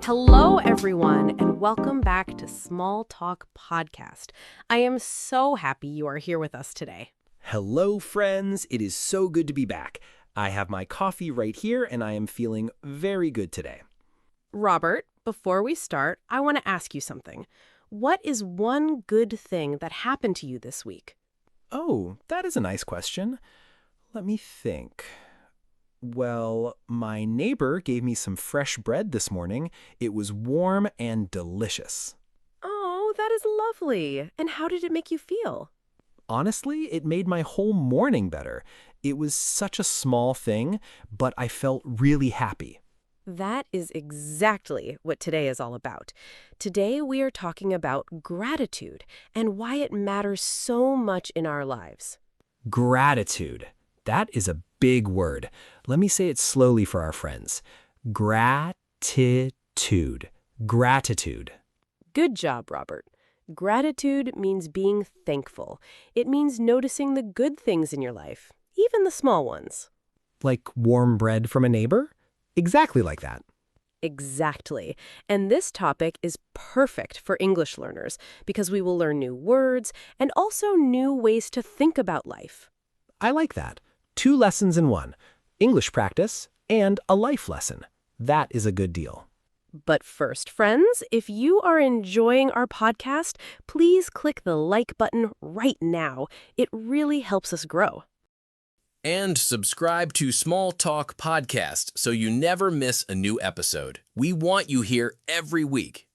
Hello, everyone, and welcome back to Small Talk Podcast. I am so happy you are here with us today. Hello, friends. It is so good to be back. I have my coffee right here, and I am feeling very good today. Robert, before we start, I want to ask you something. What is one good thing that happened to you this week? Oh, that is a nice question. Let me think. Well, my neighbor gave me some fresh bread this morning. It was warm and delicious. Oh, that is lovely. And how did it make you feel? Honestly, it made my whole morning better. It was such a small thing, but I felt really happy. That is exactly what today is all about. Today we are talking about gratitude and why it matters so much in our lives. Gratitude. That is a big word. Let me say it slowly for our friends. Gratitude. Gratitude. Good job, Robert. Gratitude means being thankful. It means noticing the good things in your life, even the small ones. Like warm bread from a neighbor? Exactly like that. Exactly. And this topic is perfect for English learners because we will learn new words and also new ways to think about life. I like that. 2 lessons in one. English practice and a life lesson. That is a good deal. But first, friends, if you are enjoying our podcast, please click the like button right now. It really helps us grow. And subscribe to Small Talk Podcast so you never miss a new episode. We want you here every week.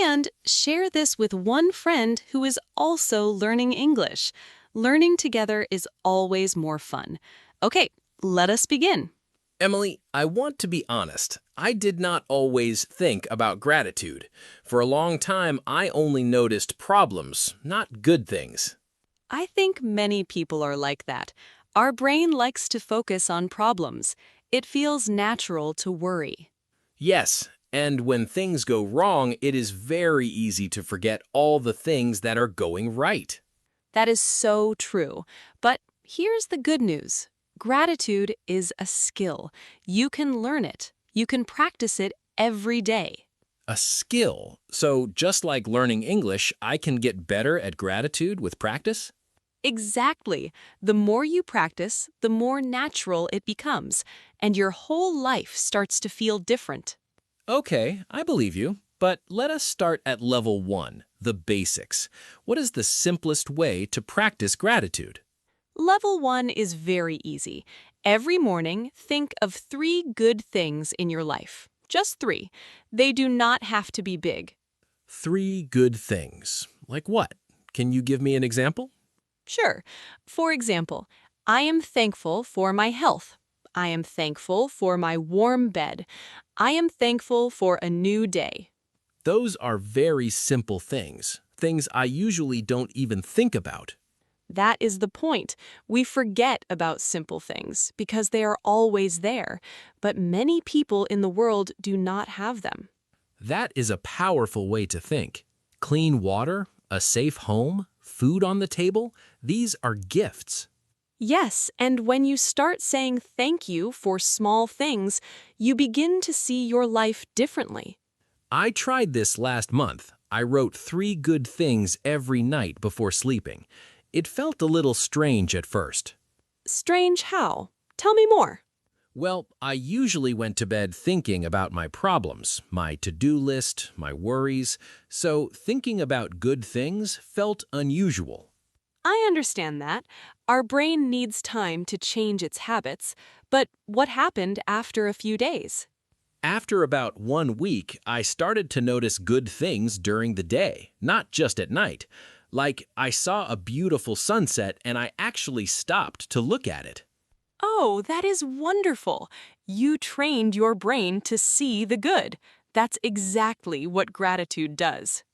And share this with one friend who is also learning English. Learning together is always more fun. Okay, let us begin. Emily, I want to be honest. I did not always think about gratitude. For a long time, I only noticed problems, not good things. I think many people are like that. Our brain likes to focus on problems. It feels natural to worry. Yes, and when things go wrong, it is very easy to forget all the things that are going right. That is so true. But here's the good news. Gratitude is a skill. You can learn it. You can practice it every day. A skill. So just like learning English, I can get better at gratitude with practice? Exactly. The more you practice, the more natural it becomes, and your whole life starts to feel different. Okay, I believe you. But let us start at level 1, the basics. What is the simplest way to practice gratitude? Level 1 is very easy. Every morning, think of 3 good things in your life. Just 3. They do not have to be big. 3 good things. Like what? Can you give me an example? Sure. For example, I am thankful for my health. I am thankful for my warm bed. I am thankful for a new day. Those are very simple things I usually don't even think about. That is the point. We forget about simple things because they are always there, but many people in the world do not have them. That is a powerful way to think. Clean water, a safe home, food on the table, these are gifts. Yes, and when you start saying thank you for small things, you begin to see your life differently. I tried this last month. I wrote 3 good things every night before sleeping. It felt a little strange at first. Strange how? Tell me more. Well, I usually went to bed thinking about my problems, my to-do list, my worries, so thinking about good things felt unusual. I understand that. Our brain needs time to change its habits, but what happened after a few days? After about 1 week, I started to notice good things during the day, not just at night. Like, I saw a beautiful sunset and I actually stopped to look at it. Oh, that is wonderful. You trained your brain to see the good. That's exactly what gratitude does.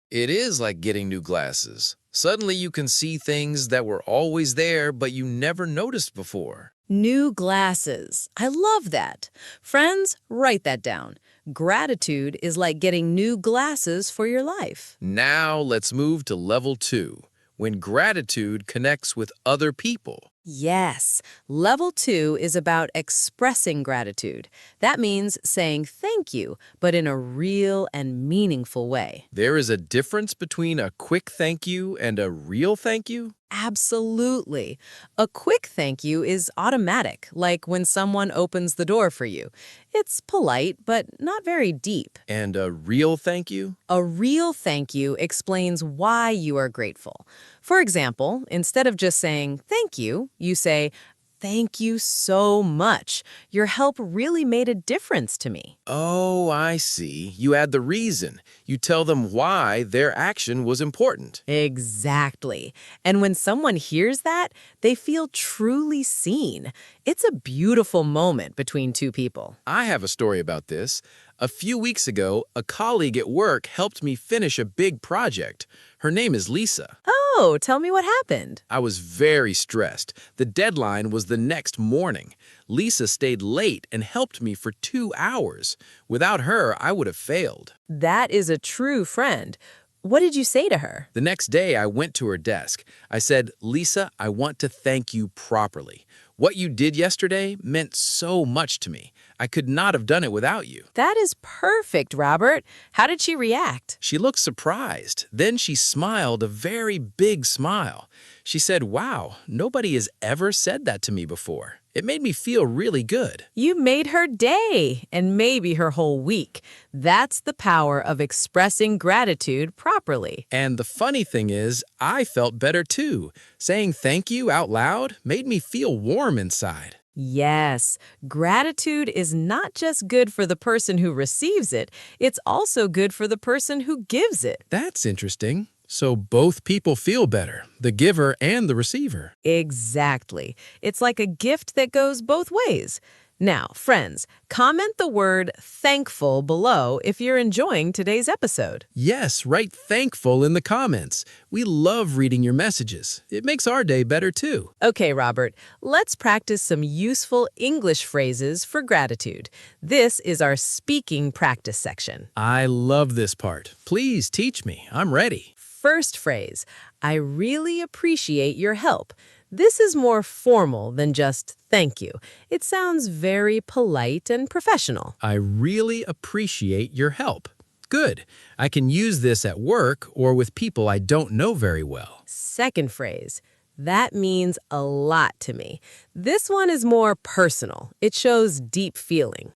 It is like getting new glasses. Suddenly you can see things that were always there but you never noticed before. New glasses. I love that. Friends, write that down. Gratitude is like getting new glasses for your life. Now let's move to level 2, when gratitude connects with other people. Yes, level 2 is about expressing gratitude. That means saying thank you, but in a real and meaningful way. There is a difference between a quick thank you and a real thank you? Absolutely. A quick thank you is automatic, like when someone opens the door for you. It's polite, but not very deep. And a real thank you? A real thank you explains why you are grateful. For example, instead of just saying thank you say, "Thank you so much. Your help really made a difference to me." Oh, I see. You add the reason. You tell them why their action was important. Exactly. And when someone hears that, they feel truly seen. It's a beautiful moment between two people. I have a story about this. A few weeks ago, a colleague at work helped me finish a big project. Her name is Lisa. Oh, tell me what happened. I was very stressed. The deadline was the next morning. Lisa stayed late and helped me for 2 hours. Without her, I would have failed. That is a true friend. What did you say to her? The next day, I went to her desk. I said, "Lisa, I want to thank you properly. What you did yesterday meant so much to me. I could not have done it without you." That is perfect, Robert. How did she react? She looked surprised. Then she smiled a very big smile. She said, "Wow, nobody has ever said that to me before." It made me feel really good. You made her day, and maybe her whole week. That's the power of expressing gratitude properly. And the funny thing is, I felt better too. Saying thank you out loud made me feel warm inside. Yes, gratitude is not just good for the person who receives it, it's also good for the person who gives it. That's interesting. So both people feel better, the giver and the receiver. Exactly. It's like a gift that goes both ways. Now, friends, comment the word thankful below if you're enjoying today's episode. Yes, write thankful in the comments. We love reading your messages. It makes our day better too. Okay, Robert, let's practice some useful English phrases for gratitude. This is our speaking practice section. I love this part. Please teach me. I'm ready. First phrase, I really appreciate your help. This is more formal than just thank you. It sounds very polite and professional. I really appreciate your help. Good. I can use this at work or with people I don't know very well. Second phrase, that means a lot to me. This one is more personal. It shows deep feeling.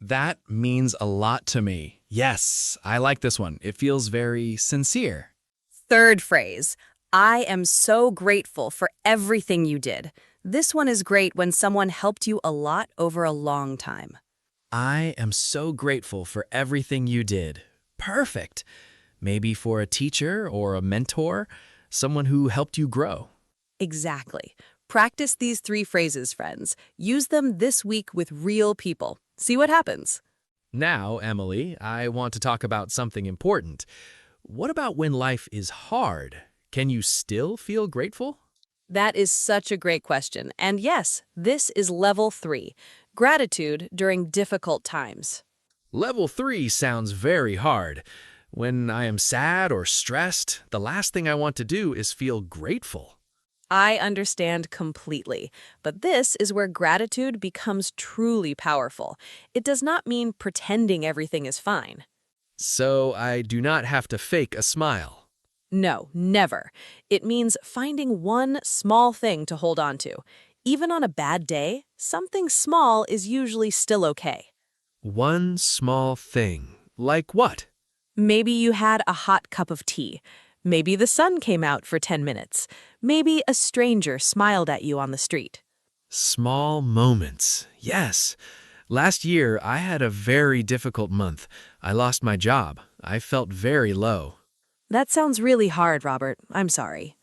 That means a lot to me. Yes, I like this one. It feels very sincere. Third phrase, I am so grateful for everything you did. This one is great when someone helped you a lot over a long time. I am so grateful for everything you did. Perfect. Maybe for a teacher or a mentor, someone who helped you grow. Exactly. Practice these 3 phrases, friends. Use them this week with real people. See what happens. Now, Emily, I want to talk about something important. What about when life is hard? Can you still feel grateful? That is such a great question. And yes, this is level 3, gratitude during difficult times. Level 3 sounds very hard. When I am sad or stressed, the last thing I want to do is feel grateful. I understand completely, but this is where gratitude becomes truly powerful. It does not mean pretending everything is fine. So I do not have to fake a smile. No, never. It means finding one small thing to hold on to. Even on a bad day, something small is usually still okay. One small thing. Like what? Maybe you had a hot cup of tea. Maybe the sun came out for 10 minutes. Maybe a stranger smiled at you on the street. Small moments. Yes. Last year, I had a very difficult month. I lost my job. I felt very low. That sounds really hard, Robert. I'm sorry.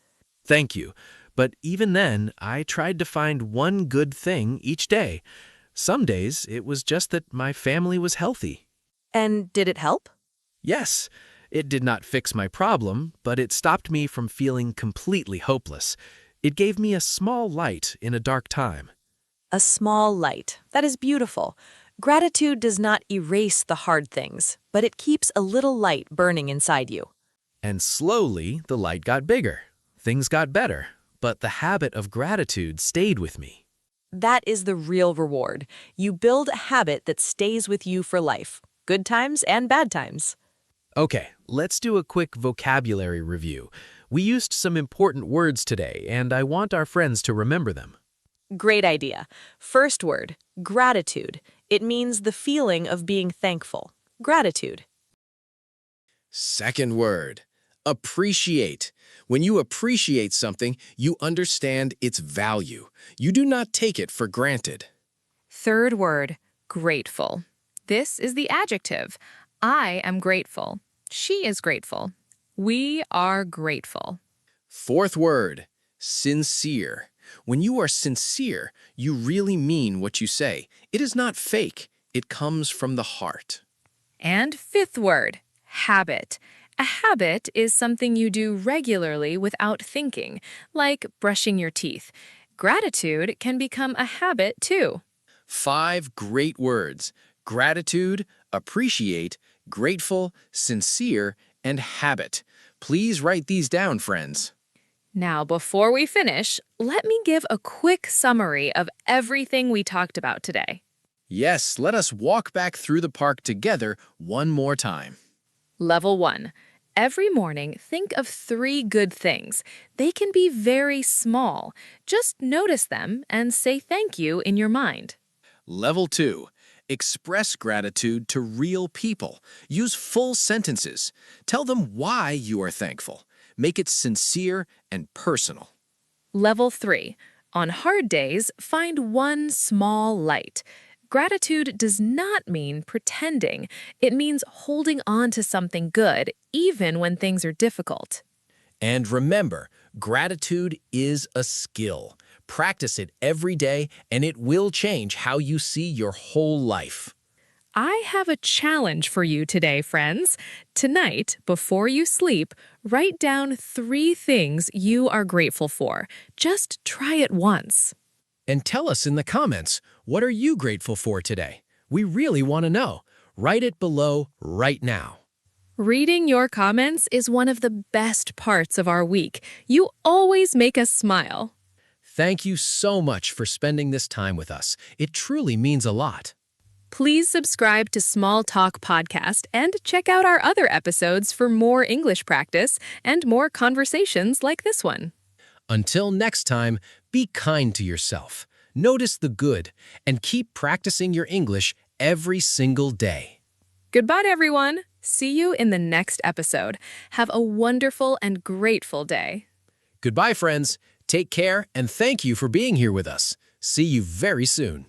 Thank you. But even then, I tried to find one good thing each day. Some days, it was just that my family was healthy. And did it help? Yes, it did not fix my problem, but it stopped me from feeling completely hopeless. It gave me a small light in a dark time. A small light. That is beautiful. Gratitude does not erase the hard things, but it keeps a little light burning inside you. And slowly, the light got bigger. Things got better. but the habit of gratitude stayed with me. That is the real reward. You build a habit that stays with you for life, good times and bad times. Okay, let's do a quick vocabulary review. We used some important words today, and I want our friends to remember them. Great idea. First word, gratitude. It means the feeling of being thankful. Gratitude. Second word, appreciate. When you appreciate something, you understand its value. You do not take it for granted. Third word, grateful. This is the adjective. I am grateful. She is grateful. We are grateful. Fourth word, sincere. When you are sincere, you really mean what you say. It is not fake. It comes from the heart. And fifth word, habit. A habit is something you do regularly without thinking, like brushing your teeth. Gratitude can become a habit too. 5 great words: gratitude, appreciate, grateful, sincere, and habit. Please write these down, friends. Now, before we finish, let me give a quick summary of everything we talked about today. Yes, let us walk back through the park together one more time. Level 1. Every morning, think of 3 good things. They can be very small. Just notice them and say thank you in your mind. Level 2. Express gratitude to real people. Use full sentences. Tell them why you are thankful. Make it sincere and personal. Level 3. On hard days, find one small light. Gratitude does not mean pretending. It means holding on to something good, even when things are difficult. And remember, gratitude is a skill. Practice it every day, and it will change how you see your whole life. I have a challenge for you today, friends. Tonight, before you sleep, write down 3 things you are grateful for. Just try it once. And tell us in the comments, what are you grateful for today? We really want to know. Write it below right now. Reading your comments is one of the best parts of our week. You always make us smile. Thank you so much for spending this time with us. It truly means a lot. Please subscribe to Small Talk Podcast and check out our other episodes for more English practice and more conversations like this one. Until next time, be kind to yourself. Notice the good and keep practicing your English every single day. Goodbye, everyone. See you in the next episode. Have a wonderful and grateful day. Goodbye, friends. Take care and thank you for being here with us. See you very soon.